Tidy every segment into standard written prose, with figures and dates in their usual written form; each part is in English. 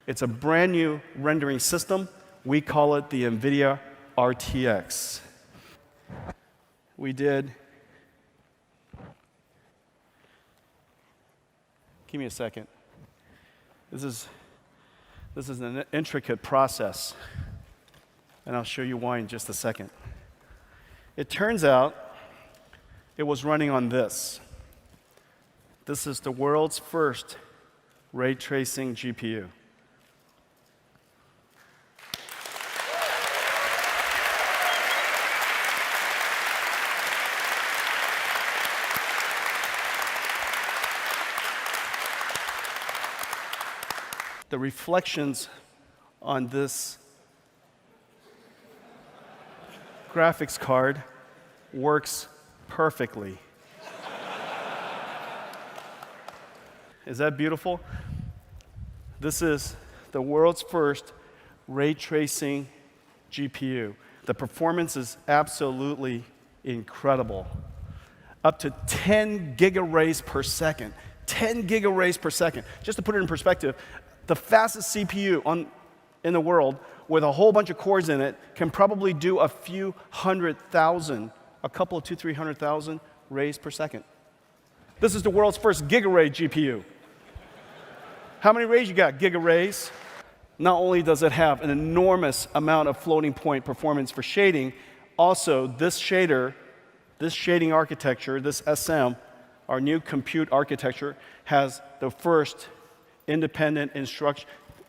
It's a brand new rendering system. We call it the Nvidia RTX. Give me a second. This is an intricate process, and I'll show you why in just a second. It turns out it was running on this. This is the world's first ray tracing GPU. The reflections on this graphics card works perfectly. Is that beautiful? This is the world's first ray tracing GPU. The performance is absolutely incredible. Up to 10 gigaраys per second. 10 gigaраys per second. Just to put it in perspective, the fastest CPU in the world with a whole bunch of cores in it can probably do a few 100,000, a couple of 200,000-300,000 rays per second. This is the world's first gigaray GPU. How many rays you got? Gigarays. Not only does it have an enormous amount of floating point performance for shading, also this shader, this shading architecture, this SM, our new compute architecture, has the first independent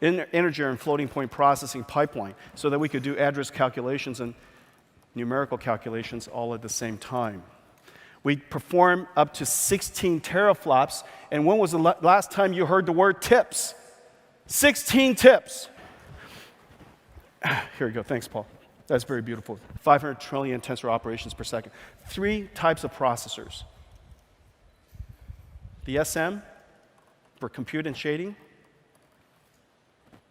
integer and floating point processing pipeline so that we could do address calculations and numerical calculations all at the same time. We perform up to 16 teraflops, and when was the last time you heard the word TIPS? 16 TIPS. Here we go, thanks, Paul. That's very beautiful. 500 trillion tensor operations per second. 3 types of processors. The SM, for compute and shading,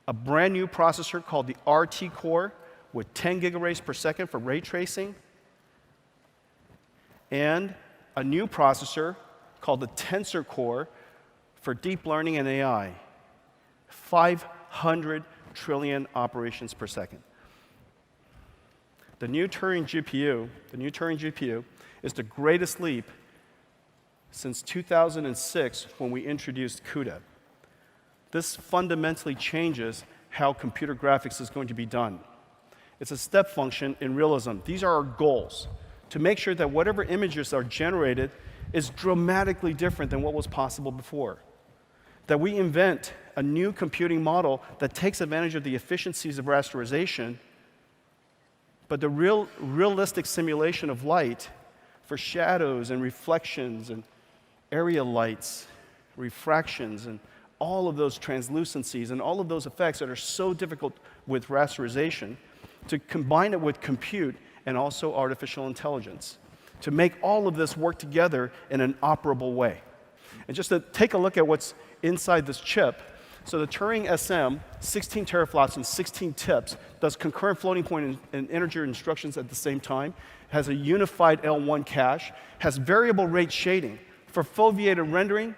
a brand new processor called the RT core with 10 gigaраys per second for ray tracing, and a new processor called the Tensor core for deep learning and AI, 500 trillion operations per second. The new Turing GPU is the greatest leap since 2006 when we introduced CUDA. This fundamentally changes how computer graphics is going to be done. It's a step function in realism. These are our goals, to make sure that whatever images are generated is dramatically different than what was possible before. That we invent a new computing model that takes advantage of the efficiencies of rasterization, but the realistic simulation of light for shadows and reflections and area lights, refractions, and all of those translucencies and all of those effects that are so difficult with rasterization, to combine it with compute and also artificial intelligence, to make all of this work together in an operable way. And just to take a look at what's inside this chip, so the Turing SM, 16 teraflops and 16 TIPS, does concurrent floating point and integer instructions at the same time, has a unified L1 cache, has variable rate shading. For foveated rendering,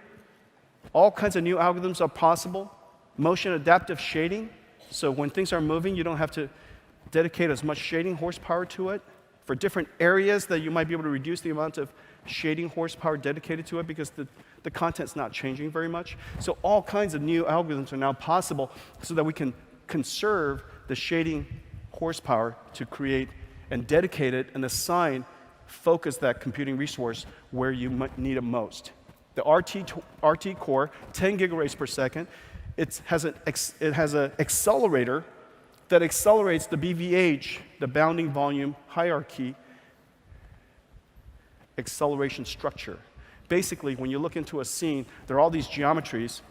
all kinds of new algorithms are possible. Motion adaptive shading, so when things are moving, you don't have to dedicate as much shading horsepower to it. For different areas that you might be able to reduce the amount of shading horsepower dedicated to it because the content's not changing very much. So all kinds of new algorithms are now possible so that we can conserve the shading horsepower to create and dedicate it and focus that computing resource where you might need it most. The RT core, 10 gigaраys per second, it has an accelerator that accelerates the BVH, the bounding volume hierarchy acceleration structure. Basically, when you look into a scene, there are all these geometries.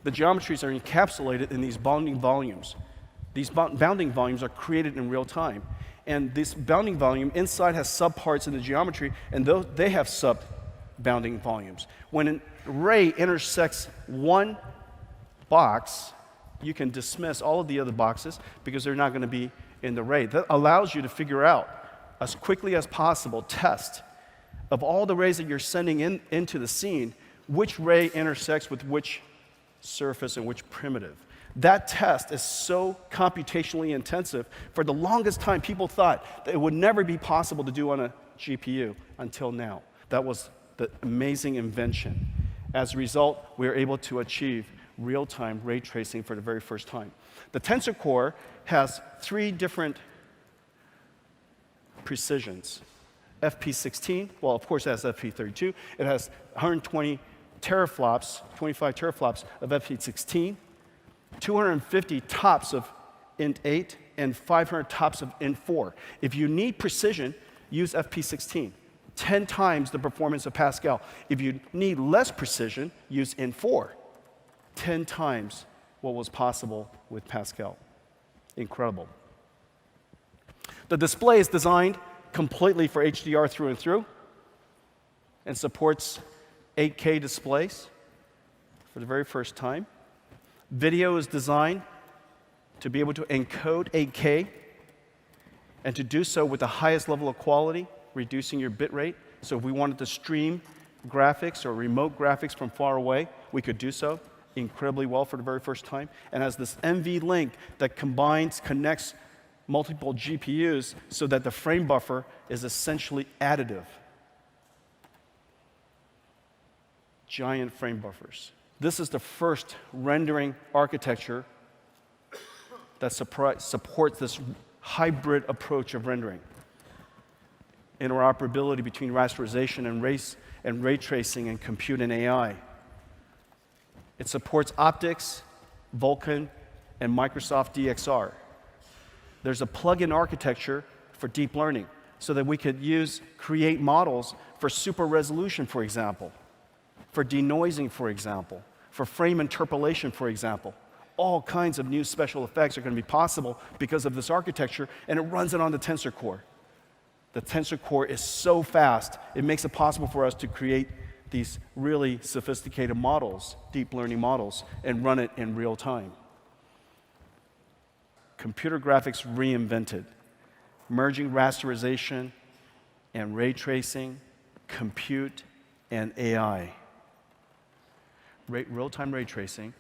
The geometries are encapsulated in these bounding volumes. These bounding volumes are created in real time. And this bounding volume inside has subparts in the geometry, and they have sub-bounding volumes. When an ray intersects one box, you can dismiss all of the other boxes because they're not going to be in the ray. That allows you to figure out, as quickly as possible, test of all the rays that you're sending into the scene, which ray intersects with which surface and which primitive. That test is so computationally intensive. For the longest time, people thought that it would never be possible to do on a GPU until now. That was the amazing invention. As a result, we were able to achieve real-time ray tracing for the very first time. The Tensor Core has 3 different precisions. FP16, well, of course, it has FP32. It has 120 teraflops, 25 teraflops of FP16, 250 tops of Int8, and 500 tops of Int4. If you need precision, use FP16. 10 times the performance of Pascal. If you need less precision, use Int4. 10 times what was possible with Pascal. Incredible. The display is designed completely for HDR through and through and supports 8K displays for the very first time. Video is designed to be able to encode 8K and to do so with the highest level of quality, reducing your bit rate. So if we wanted to stream graphics or remote graphics from far away, we could do so incredibly well for the very first time. And has this NVLink that connects multiple GPUs so that the frame buffer is essentially additive. Giant frame buffers. This is the first rendering architecture that supports this hybrid approach of rendering. Interoperability between rasterization and ray tracing and compute and AI. It supports optics, Vulkan, and Microsoft DXR. There's a plug-in architecture for deep learning so that we could create models for super resolution, for example, for denoising, for example, for frame interpolation, for example. All kinds of new special effects are going to be possible because of this architecture, and it runs it on the Tensor Core. The Tensor Core is so fast, it makes it possible for us to create these really sophisticated models, deep learning models, and run it in real time. Computer graphics reinvented, merging rasterization and ray tracing, compute, and AI. Real-time ray tracing,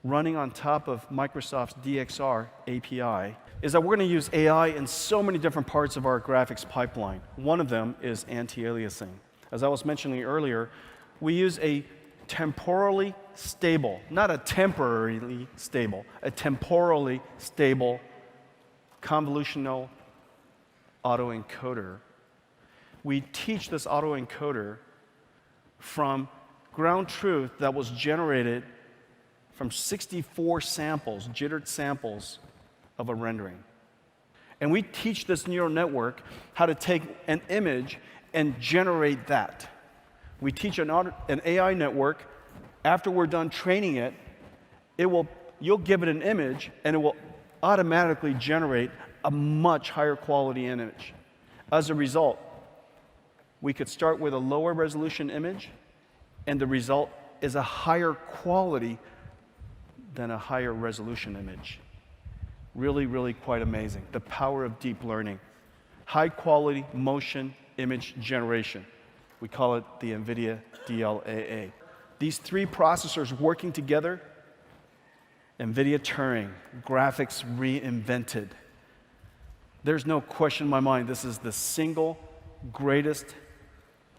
running on top of Microsoft's DXR API, is that we're going to use AI in so many different parts of our graphics pipeline. One of them is anti-aliasing. As I was mentioning earlier, we use a temporally stable, not a temporarily stable, a temporally stable convolutional autoencoder. We teach this autoencoder from ground truth that was generated from 64 samples, jittered samples of a rendering. And we teach this neural network how to take an image and generate that. We teach an AI network, after we're done training it, you'll give it an image, and it will automatically generate a much higher quality image. As a result, we could start with a lower resolution image, and the result is a higher quality than a higher resolution image. Really, really quite amazing. The power of deep learning. High quality motion image generation. We call it the Nvidia DLAA. These 3 processors working together, Nvidia Turing, graphics reinvented. There's no question in my mind, this is the single greatest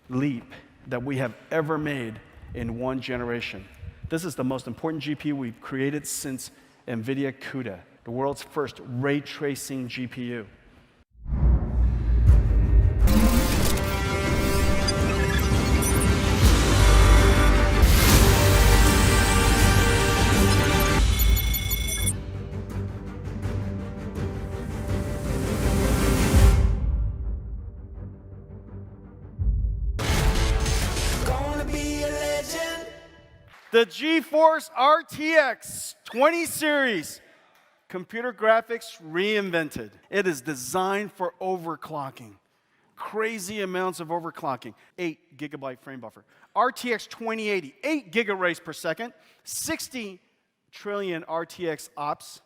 leap that we have ever made in one generation. This is the most important GPU we've created since Nvidia CUDA, the world's first ray tracing GPU. The Geforce RTX 20 series, computer graphics reinvented. It is designed for overclocking, crazy amounts of overclocking, 8 gigabyte frame buffer. RTX 2080, 8 gigaраys per second, 60 trillion RTX ops.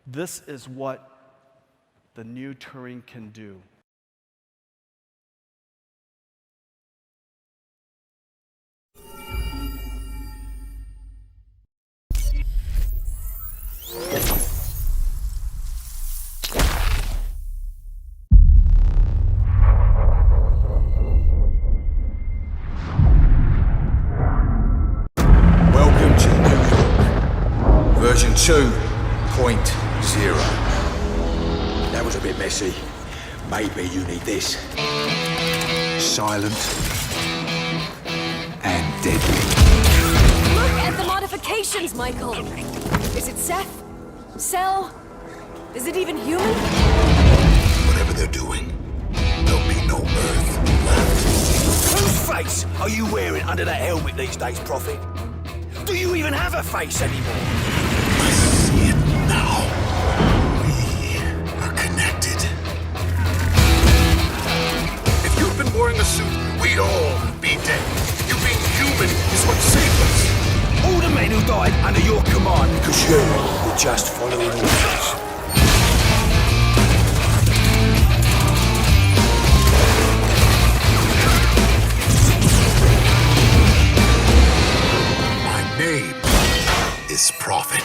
This is what the new Turing can do. 2.0. That was a bit messy. Maybe you need this. Silent and deadly. Look at the modifications, Michael. Is it Seth? Cell? Is it even human? Whatever they're doing, there'll be no Earth left. Whose face are you wearing under that helmet these days, Prophet? Do you even have a face anymore? I see it now. We are connected. If you'd been wearing a suit, we'd all be dead. You being human is what saved us. All the men who died under your command because you were just following orders. My name is Prophet.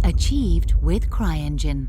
Achieved with CryEngine.